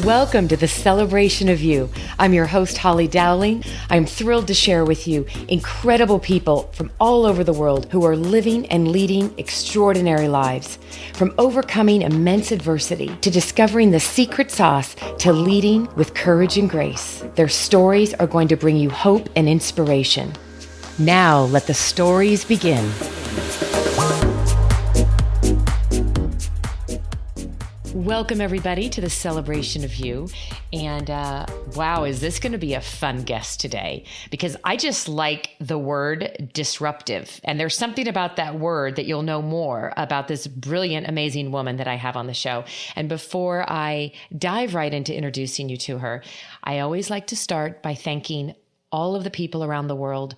Welcome to the Celebration of You. I'm your host, Holly Dowling. I'm thrilled to share with you incredible people from all over the world who are living and leading extraordinary lives. From overcoming immense adversity to discovering the secret sauce to leading with courage and grace. Their stories are going to bring you hope and inspiration. Now, let the stories begin. Welcome, everybody, to the Celebration of You. And wow, is this going to be a fun guest today? Because I just like the word disruptive. And there's something about that word that you'll know more about this brilliant, amazing woman that I have on the show. And before I dive right into introducing you to her, I always like to start by thanking all of the people around the world.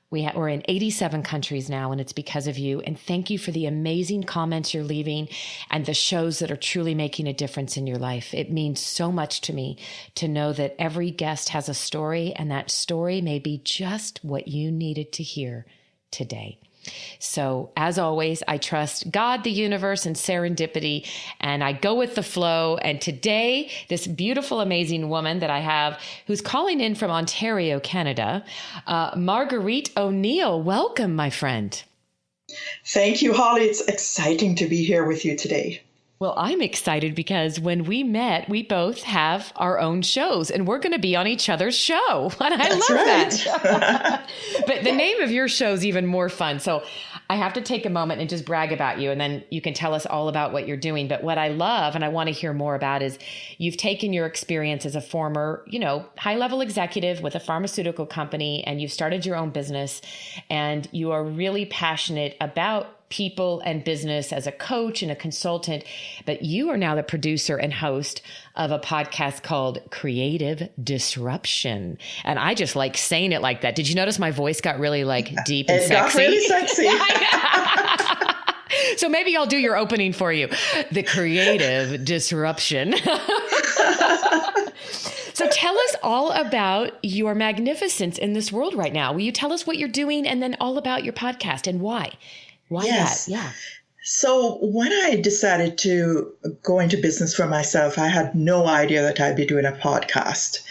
We're in 87 countries now, and it's because of you. And thank you for the amazing comments you're leaving and the shows that are truly making a difference in your life. It means so much to me to know that every guest has a story, and that story may be just what you needed to hear today. So as always, I trust God, the universe, and serendipity, and I go with the flow. And today, this beautiful, amazing woman that I have who's calling in from Ontario, Canada, Marguerite O'Neal. Welcome, my friend. Thank you, Holly. It's exciting to be here with you today. Well, I'm excited because when we met, we both have our own shows, and we're going to be on each other's show. And I love that. But the name of your show is even more fun. So I have to take a moment and just brag about you, and then you can tell us all about what you're doing. But what I love and I want to hear more about is you've taken your experience as a former, high-level executive with a pharmaceutical company, and you've started your own business, and you are really passionate about people and business as a coach and a consultant, but you are now the producer and host of a podcast called Creative Disruption. And I just like saying it like that. Did you notice my voice got really deep and sexy? It got really sexy. So maybe I'll do your opening for you. The Creative Disruption. So tell us all about your magnificence in this world right now. Will you tell us what you're doing and then all about your podcast and why? Why yes. that? Yeah. So when I decided to go into business for myself, I had no idea that I'd be doing a podcast.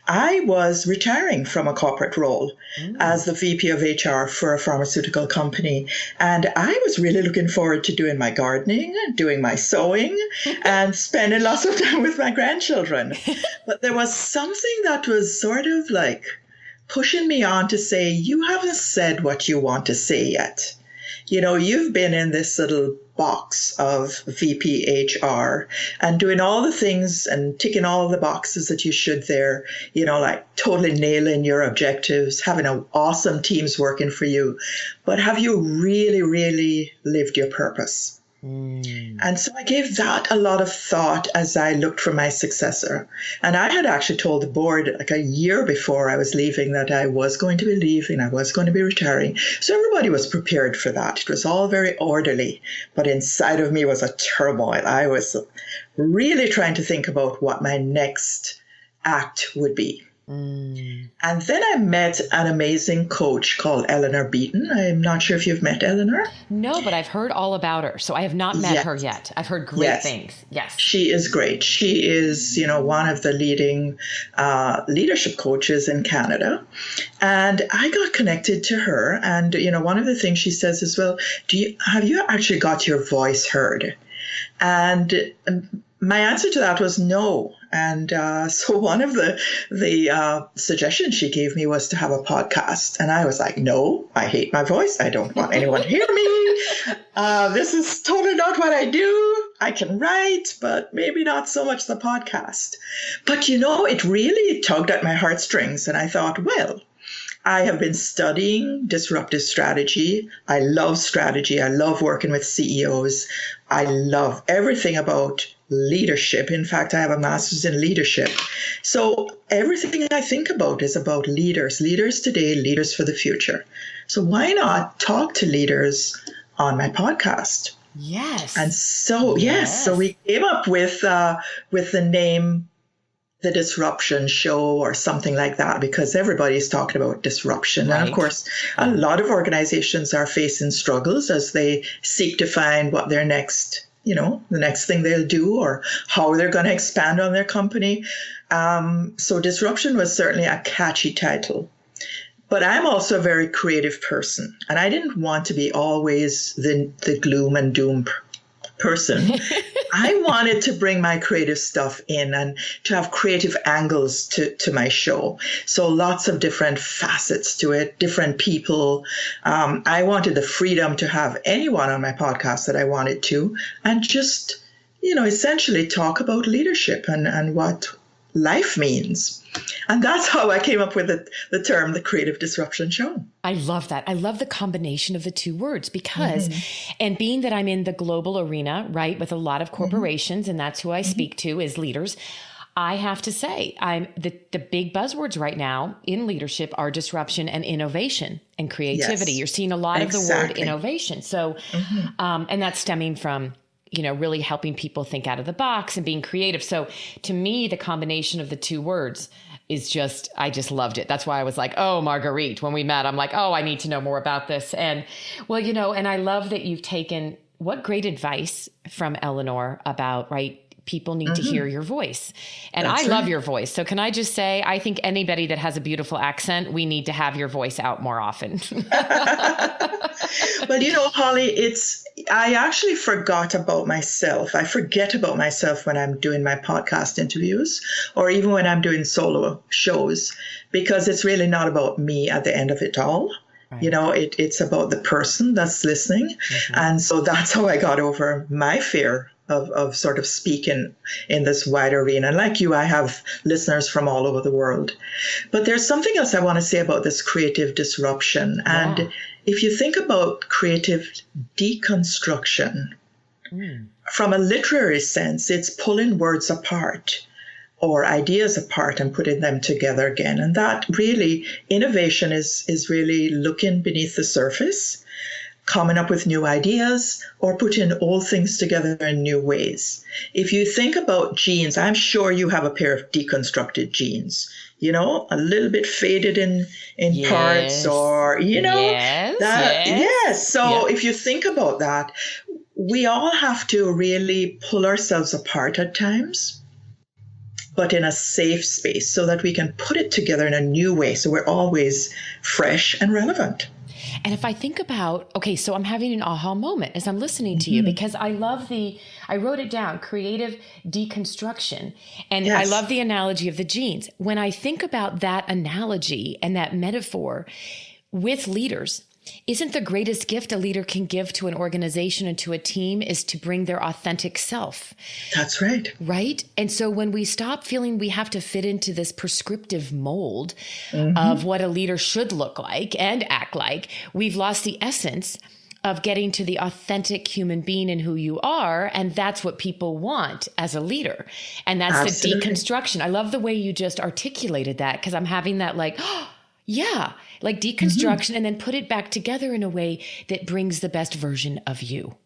I was retiring from a corporate role as the VP of HR for a pharmaceutical company. And I was really looking forward to doing my gardening, doing my sewing, and spending lots of time with my grandchildren. But there was something that was sort of pushing me on to say, you haven't said what you want to say yet. You've been in this little box of VP HR and doing all the things and ticking all the boxes that you should there, totally nailing your objectives, having awesome teams working for you. But have you really, really lived your purpose? And so I gave that a lot of thought as I looked for my successor. And I had actually told the board a year before I was leaving that I was going to be leaving, I was going to be retiring. So everybody was prepared for that. It was all very orderly, but inside of me was a turmoil. I was really trying to think about what my next act would be. And then I met an amazing coach called Eleanor Beaton. I'm not sure if you've met Eleanor. No, but I've heard all about her. So I have not met her yet. I've heard great things. Yes. She is great. She is, one of the leading leadership coaches in Canada. And I got connected to her. And, one of the things she says is, well, have you actually got your voice heard? And my answer to that was no. And so one of the suggestions she gave me was to have a podcast. And I was like, no, I hate my voice. I don't want anyone to hear me. This is totally not what I do. I can write, but maybe not so much the podcast. But, it really tugged at my heartstrings. And I thought, well, I have been studying disruptive strategy. I love strategy. I love working with CEOs. I love everything about leadership. In fact, I have a master's in leadership. So everything I think about is about leaders today, leaders for the future. So why not talk to leaders on my podcast? Yes. And so, so we came up with the name The Disruption Show or something like that, because everybody's talking about disruption. Right. And of course, a lot of organizations are facing struggles as they seek to find what their next the next thing they'll do or how they're going to expand on their company. So disruption was certainly a catchy title. But I'm also a very creative person, and I didn't want to be always the gloom and doom person. I wanted to bring my creative stuff in and to have creative angles to my show. So lots of different facets to it, different people. I wanted the freedom to have anyone on my podcast that I wanted to, and just, essentially talk about leadership and what life means. And that's how I came up with the term, the Creative Disruption Show. I love that. I love the combination of the two words because, and being that I'm in the global arena, right, with a lot of corporations, and that's who I speak to as leaders, I have to say, the big buzzwords right now in leadership are disruption and innovation and creativity. Yes, You're seeing a lot of the word innovation. So, and that's stemming from really helping people think out of the box and being creative. So to me, the combination of the two words is I just loved it. That's why I was like, oh, Marguerite, when we met, I'm like, oh, I need to know more about this. And well, and I love that you've taken what great advice from Eleanor about, right? People need to hear your voice. And I love your voice. So can I just say, I think anybody that has a beautiful accent, we need to have your voice out more often. Well, Holly, I actually forgot about myself. I forget about myself when I'm doing my podcast interviews or even when I'm doing solo shows, because it's really not about me at the end of it all. Right. It's about the person that's listening. And so that's how I got over my fear of sort of speaking in this wide arena. And like you, I have listeners from all over the world. But there's something else I want to say about this creative disruption. And if you think about creative deconstruction, from a literary sense, it's pulling words apart or ideas apart and putting them together again. And that really, innovation is really looking beneath the surface, coming up with new ideas, or putting old things together in new ways. If you think about jeans, I'm sure you have a pair of deconstructed jeans, a little bit faded in parts, or, yes. So if you think about that, we all have to really pull ourselves apart at times, but in a safe space so that we can put it together in a new way. So we're always fresh and relevant. And if I think about, so I'm having an aha moment as I'm listening to you, because I love I wrote it down, creative deconstruction. And I love the analogy of the jeans. When I think about that analogy and that metaphor with leaders, isn't the greatest gift a leader can give to an organization and to a team is to bring their authentic self? That's right. Right? And so when we stop feeling we have to fit into this prescriptive mold of what a leader should look like and act like, we've lost the essence of getting to the authentic human being and who you are. And that's what people want as a leader. And that's the deconstruction. I love the way you just articulated that, because I'm having that like deconstruction and then put it back together in a way that brings the best version of you.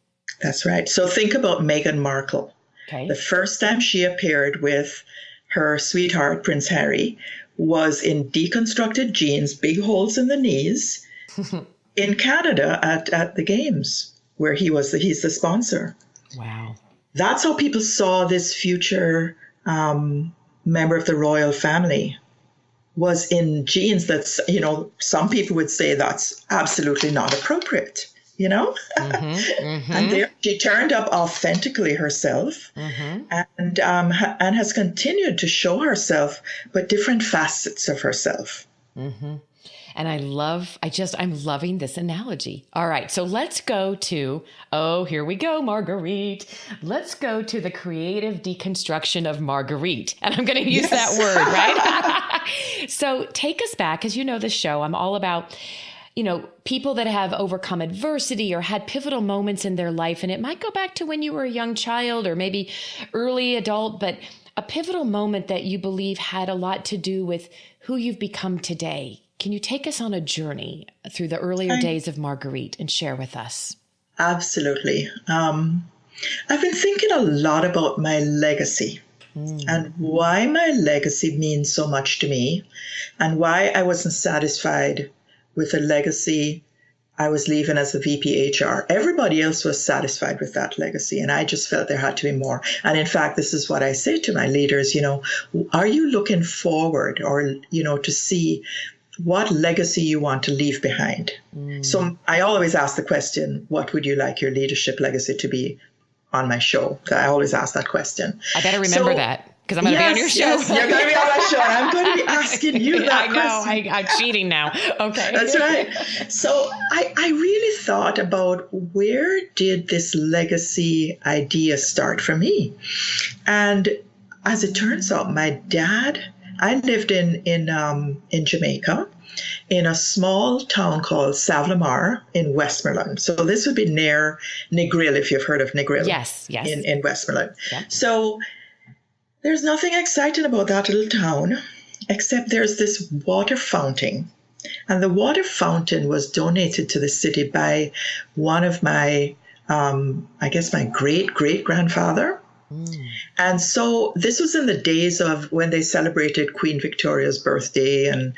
That's right. So think about Meghan Markle. Okay. The first time she appeared with her sweetheart, Prince Harry, was in deconstructed jeans, big holes in the knees, in Canada at the Games, where he's the sponsor. Wow. That's how people saw this future member of the royal family. Was in jeans that's, some people would say that's absolutely not appropriate, And there she turned up authentically herself and has continued to show herself, but different facets of herself. And I'm loving this analogy. All right. So let's go to, here we go, Marguerite. Let's go to the creative deconstruction of Marguerite. And I'm going to use that word, right? So take us back. As you know, the show, I'm all about, people that have overcome adversity or had pivotal moments in their life. And it might go back to when you were a young child or maybe early adult, but a pivotal moment that you believe had a lot to do with who you've become today. Can you take us on a journey through the earlier days of Marguerite and share with us? Absolutely. I've been thinking a lot about my legacy and why my legacy means so much to me and why I wasn't satisfied with the legacy I was leaving as the VP HR. Everybody else was satisfied with that legacy, and I just felt there had to be more. And in fact, this is what I say to my leaders, are you looking forward or, to see what legacy you want to leave behind? So I always ask the question, what would you like your leadership legacy to be on my show? I always ask that question. I better remember that. Because I'm going to be on your show. Yes, you're going to be on my show. I'm going to be asking you that question. I know. I'm cheating now. Okay. That's right. So I really thought about, where did this legacy idea start for me? And as it turns out, my dad, I lived in Jamaica, in a small town called Savlamar in Westmoreland. So this would be near Negril, if you've heard of Negril. Yes. In Westmoreland. Yeah. So there's nothing exciting about that little town, except there's this water fountain. And the water fountain was donated to the city by one of my, my great-great-grandfather. And so this was in the days of when they celebrated Queen Victoria's birthday, and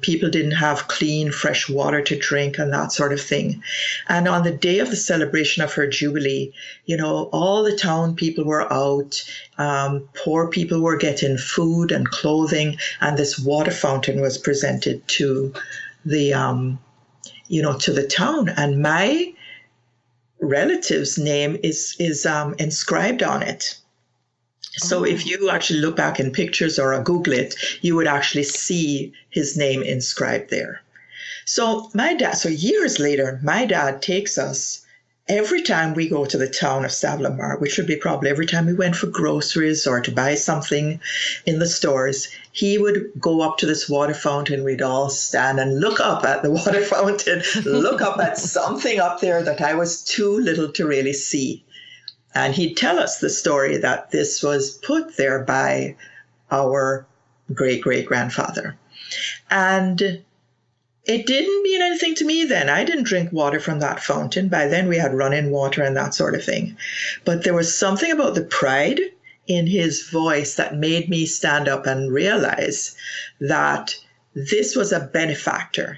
people didn't have clean, fresh water to drink and that sort of thing. And on the day of the celebration of her jubilee, all the town people were out. Poor people were getting food and clothing, and this water fountain was presented to the, to the town. And my relative's name is inscribed on it. So if you actually look back in pictures or Google it, you would actually see his name inscribed there. So years later, my dad takes us every time we go to the town of Savlamar, which would be probably every time we went for groceries or to buy something in the stores. He would go up to this water fountain. We'd all stand and look up at the water fountain, look up at something up there that I was too little to really see. And he'd tell us the story that this was put there by our great-great-grandfather. And it didn't mean anything to me then. I didn't drink water from that fountain. By then we had running water and that sort of thing. But there was something about the pride in his voice that made me stand up and realize that this was a benefactor.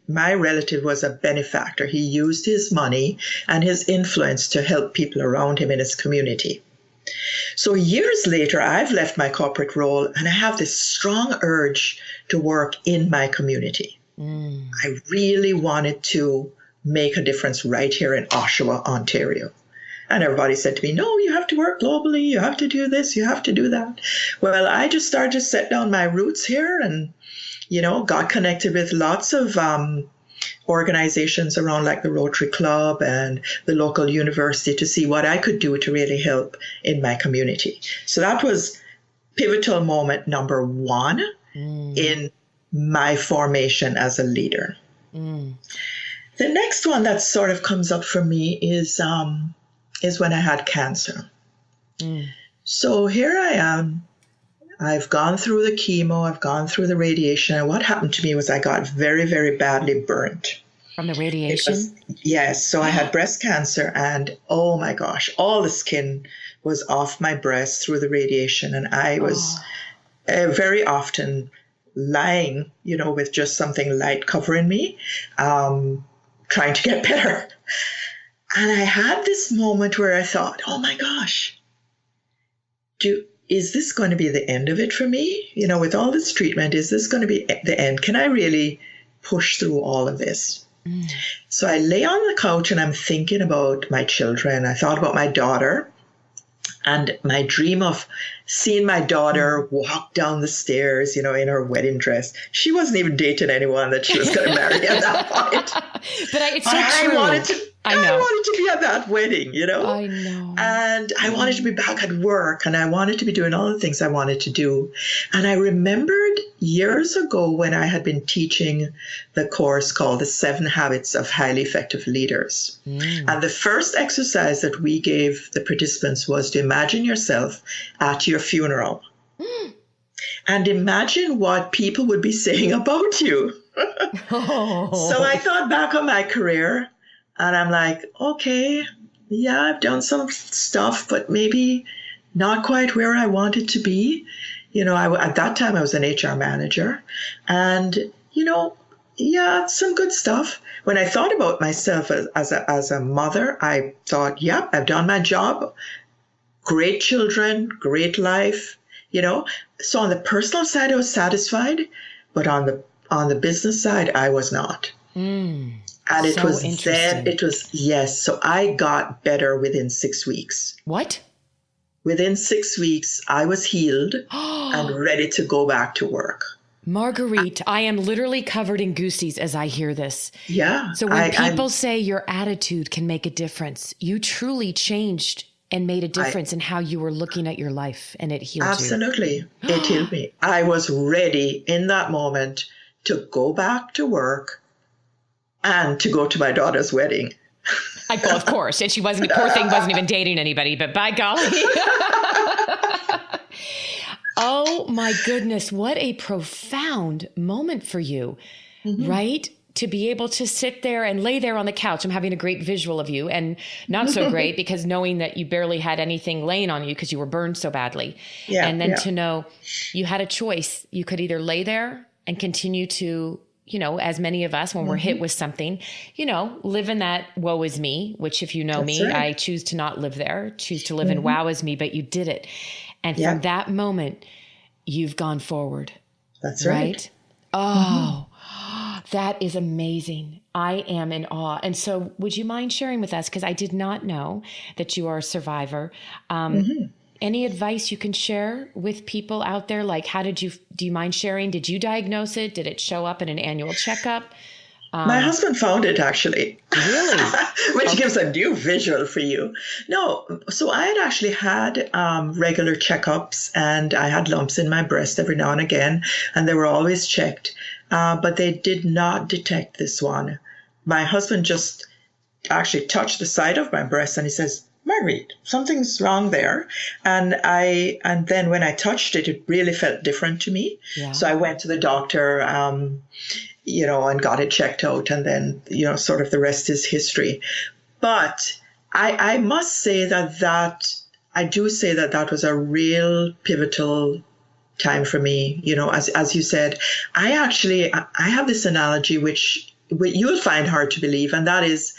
My relative was a benefactor. He used his money and his influence to help people around him in his community. So years later, I've left my corporate role and I have this strong urge to work in my community. I really wanted to make a difference right here in Oshawa, Ontario. And everybody said to me, no, you have to work globally. You have to do this. You have to do that. Well, I just started to set down my roots here and, got connected with lots of organizations around like the Rotary Club and the local university to see what I could do to really help in my community. So that was pivotal moment number one in my formation as a leader. The next one that sort of comes up for me is when I had cancer. So here I am. I've gone through the chemo, I've gone through the radiation, and what happened to me was I got very, very badly burnt. From the radiation? Yes. So I had breast cancer, and oh my gosh, all the skin was off my breast through the radiation, and I was very often lying, with just something light covering me, trying to get better. And I had this moment where I thought, oh my gosh, is this going to be the end of it for me? With all this treatment, is this going to be the end? Can I really push through all of this? So I lay on the couch and I'm thinking about my children. I thought about my daughter and my dream of seeing my daughter walk down the stairs, in her wedding dress. She wasn't even dating anyone that she was going to marry at that point. But it's so true. I wanted to be at that wedding, I know. And I wanted to be back at work and I wanted to be doing all the things I wanted to do. And I remembered years ago when I had been teaching the course called The 7 Habits of Highly Effective Leaders. And the first exercise that we gave the participants was to imagine yourself at your funeral. And imagine what people would be saying about you. So I thought back on my career. And I'm like, okay, yeah, I've done some stuff, but maybe not quite where I wanted to be. At that time, I was an HR manager. And, Yeah, some good stuff. When I thought about myself as a mother, I thought, yep, I've done my job. Great children, great life, you know. So on the personal side, I was satisfied, but on the business side, I was not. And it So was interesting. yes. So I got better within 6 weeks. What? Within 6 weeks, I was healed and ready to go back to work. Marguerite, I am literally covered in goosies as I hear this. Yeah. So when people say your attitude can make a difference, you truly changed and made a difference in how you were looking at your life, and it healed you. Absolutely. It healed me. I was ready in that moment to go back to work and to go to my daughter's wedding. Well, of course. And poor thing wasn't even dating anybody, but by golly. Oh my goodness. What a profound moment for you, right? To be able to sit there and lay there on the couch. I'm having a great visual of you, and not so great because knowing that you barely had anything laying on you because you were burned so badly. Yeah, and then to know you had a choice. You could either lay there and continue to, as many of us, when we're hit with something, live in that woe is me, which if you know me, right. I choose to not live there, choose to live in wow is me, but you did it. And from that moment, you've gone forward. That's right. Oh, that is amazing. I am in awe. And so would you mind sharing with us, because I did not know that you are a survivor. Any advice you can share with people out there? Like, do you mind sharing? Did you diagnose it? Did it show up in an annual checkup? My husband found it, actually. Really? Which gives a new visual for you. No, so I had actually had regular checkups, and I had lumps in my breast every now and again, and they were always checked. But they did not detect this one. My husband just actually touched the side of my breast, and he says, Marguerite, something's wrong there. And then when I touched it, it really felt different to me. Yeah. So I went to the doctor, and got it checked out. And then, sort of the rest is history. But I must say I do say that was a real pivotal time for me. As you said, I have this analogy, which you'll find hard to believe. And that is,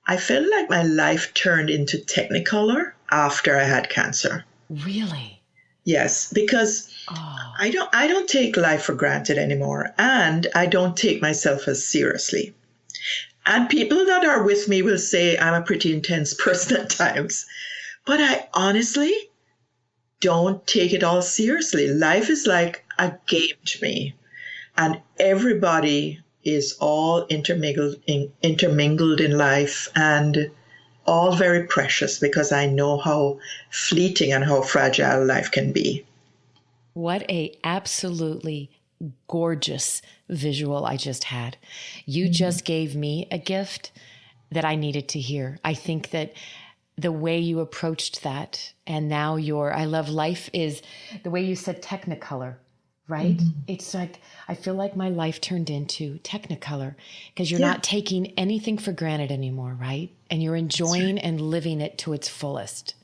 I felt like my life turned into technicolor after I had cancer. Really? Yes, because I don't take life for granted anymore, and I don't take myself as seriously. And people that are with me will say I'm a pretty intense person at times, but I honestly don't take it all seriously. Life is like a game to me, and everybody is all intermingled in life, and all very precious, because I know how fleeting and how fragile life can be. What a absolutely gorgeous visual I just had. You just gave me a gift that I needed to hear. I think that the way you approached that, and now I love life, is the way you said technicolor. Right? It's like, I feel like my life turned into technicolor, because you're not taking anything for granted anymore, right? And you're enjoying and living it to its fullest.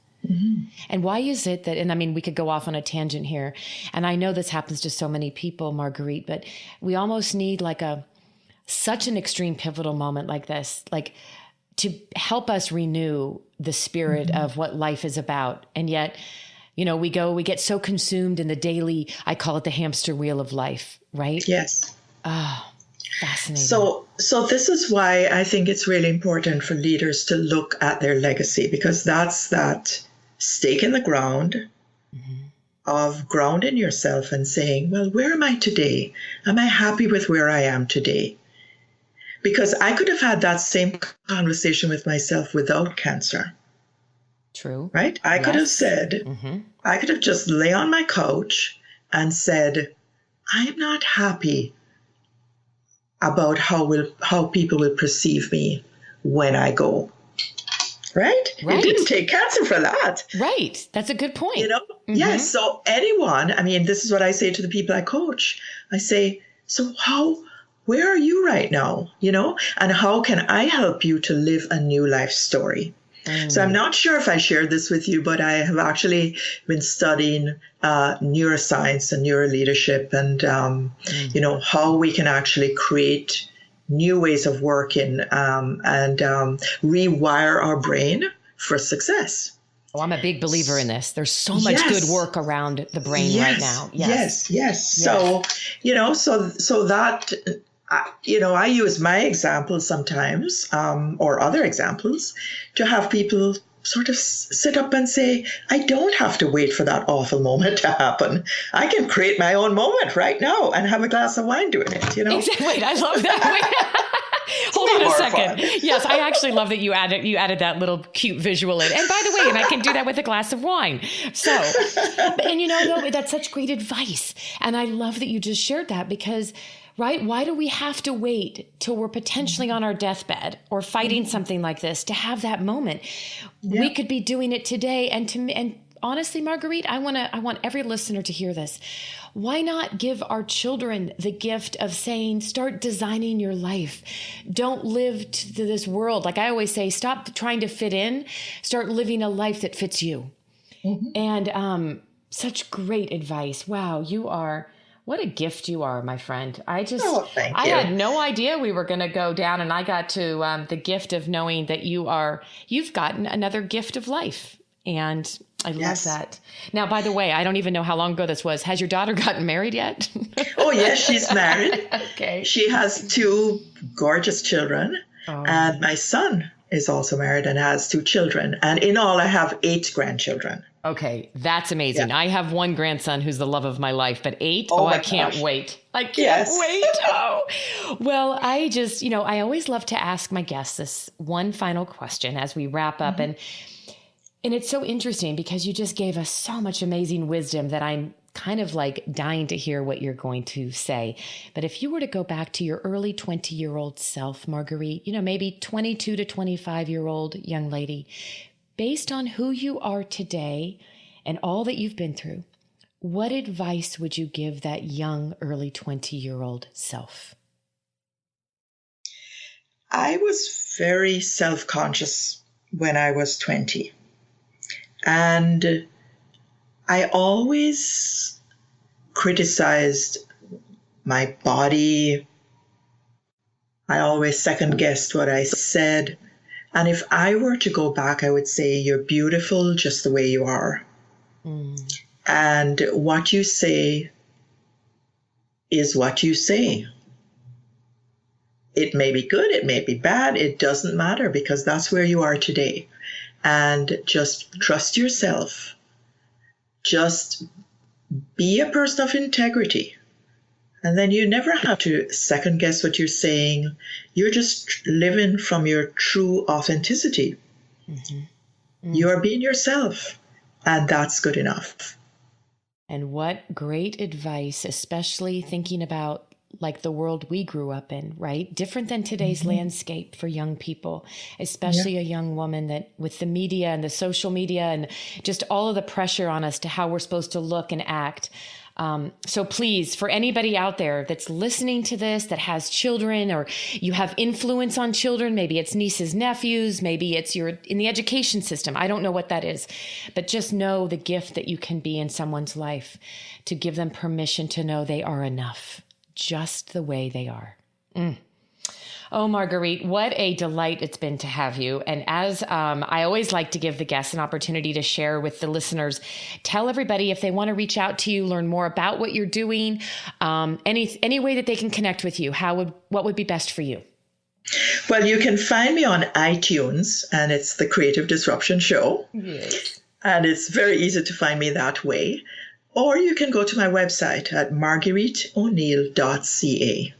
And why is it that, and I mean, we could go off on a tangent here, and I know this happens to so many people, Marguerite, but we almost need like such an extreme pivotal moment like this, like to help us renew the spirit of what life is about. And yet, we get so consumed in the daily, I call it the hamster wheel of life, right? Yes. Oh, fascinating. So this is why I think it's really important for leaders to look at their legacy, because that's that stake in the ground of grounding yourself and saying, well, where am I today? Am I happy with where I am today? Because I could have had that same conversation with myself without cancer. True. Right? I could have said, I could have just lay on my couch and said, I am not happy about how people will perceive me when I go. Right? It didn't take cancer for that. Right. That's a good point. Yes. So anyone, this is what I say to the people I coach. I say, so where are you right now? And how can I help you to live a new life story? So I'm not sure if I shared this with you, but I have actually been studying neuroscience and neuroleadership and, how we can actually create new ways of working and rewire our brain for success. Oh, I'm a big believer in this. There's so much good work around the brain right now. Yes. So, so that, I use my examples sometimes, or other examples, to have people sort of sit up and say, I don't have to wait for that awful moment to happen. I can create my own moment right now and have a glass of wine doing it, Exactly. Wait, I love that. Hold on a second. Yes, I actually love that you added that little cute visual in. And by the way, and I can do that with a glass of wine. So, and that's such great advice. And I love that you just shared that because, right? Why do we have to wait till we're potentially on our deathbed or fighting something like this to have that moment? Yeah. We could be doing it today. And honestly, Marguerite, I want every listener to hear this. Why not give our children the gift of saying, start designing your life. Don't live to this world. Like I always say, stop trying to fit in, start living a life that fits you. And such great advice. Wow, what a gift you are, my friend. I had no idea we were going to go down, and I got to the gift of knowing that you've gotten another gift of life. And I love that. Now, by the way, I don't even know how long ago this was. Has your daughter gotten married yet? Oh, yes, she's married. Okay. She has 2 gorgeous children. Oh. And my son is also married and has 2 children. And in all, I have 8 grandchildren. Okay, that's amazing. Yeah. I have 1 grandson who's the love of my life, but 8? I can't wait. I can't wait. Oh, well, I just, I always love to ask my guests this one final question as we wrap up. And it's so interesting because you just gave us so much amazing wisdom that I'm kind of like dying to hear what you're going to say. But if you were to go back to your early 20-year-old self, Marguerite, maybe 22 to 25-year-old young lady, based on who you are today and all that you've been through, what advice would you give that young, early 20-year-old self? I was very self-conscious when I was 20. And I always criticized my body. I always second-guessed what I said. And if I were to go back, I would say, you're beautiful just the way you are. And what you say is what you say. It may be good, it may be bad, it doesn't matter because that's where you are today. And just trust yourself. Just be a person of integrity. And then you never have to second guess what you're saying. You're just living from your true authenticity. You are being yourself, and that's good enough. And what great advice, especially thinking about like the world we grew up in, right? Different than today's landscape for young people, especially a young woman that with the media and the social media and just all of the pressure on us to how we're supposed to look and act. So please, for anybody out there that's listening to this, that has children or you have influence on children, maybe it's nieces, nephews, maybe it's you're in the education system. I don't know what that is, but just know the gift that you can be in someone's life to give them permission to know they are enough. Just the way they are. Oh, Marguerite, what a delight it's been to have you. And as I always like to give the guests an opportunity to share with the listeners, tell everybody if they want to reach out to you, learn more about what you're doing, any way that they can connect with you, what would be best for you? Well, you can find me on iTunes, and it's the Creative Disruption Show. Yes. And it's very easy to find me that way. Or you can go to my website at margueriteo'neal.ca.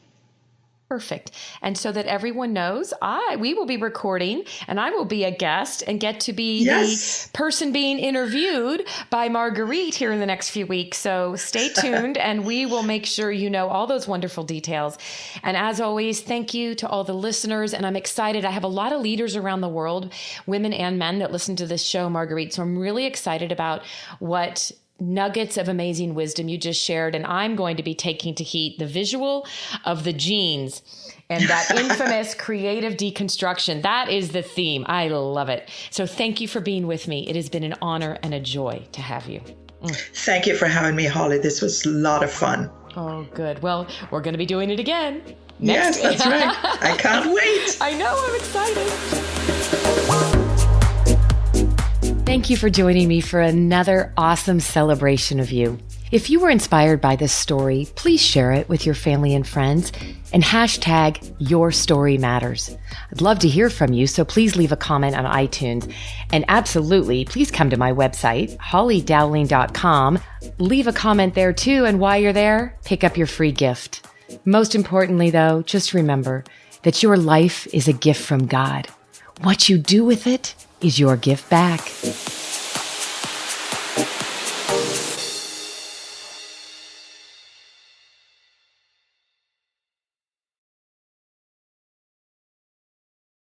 Perfect. And so that everyone knows, we will be recording and I will be a guest and get to be the person being interviewed by Marguerite here in the next few weeks. So stay tuned and we will make sure you know all those wonderful details. And as always, thank you to all the listeners. And I'm excited. I have a lot of leaders around the world, women and men that listen to this show, Marguerite. So I'm really excited about what nuggets of amazing wisdom you just shared. And I'm going to be taking to heat the visual of the jeans and that infamous creative deconstruction. That is the theme. I love it. So thank you for being with me. It has been an honor and a joy to have you. Thank you for having me, Holly. This was a lot of fun. Oh, good. Well, we're going to be doing it again. Yes, that's right. I can't wait. I know. I'm excited. Thank you for joining me for another awesome celebration of you. If you were inspired by this story, please share it with your family and friends and hashtag Your Story Matters. I'd love to hear from you, so please leave a comment on iTunes. And absolutely, please come to my website, hollydowling.com. Leave a comment there too, and while you're there, pick up your free gift. Most importantly, though, just remember that your life is a gift from God. What you do with it is your gift back.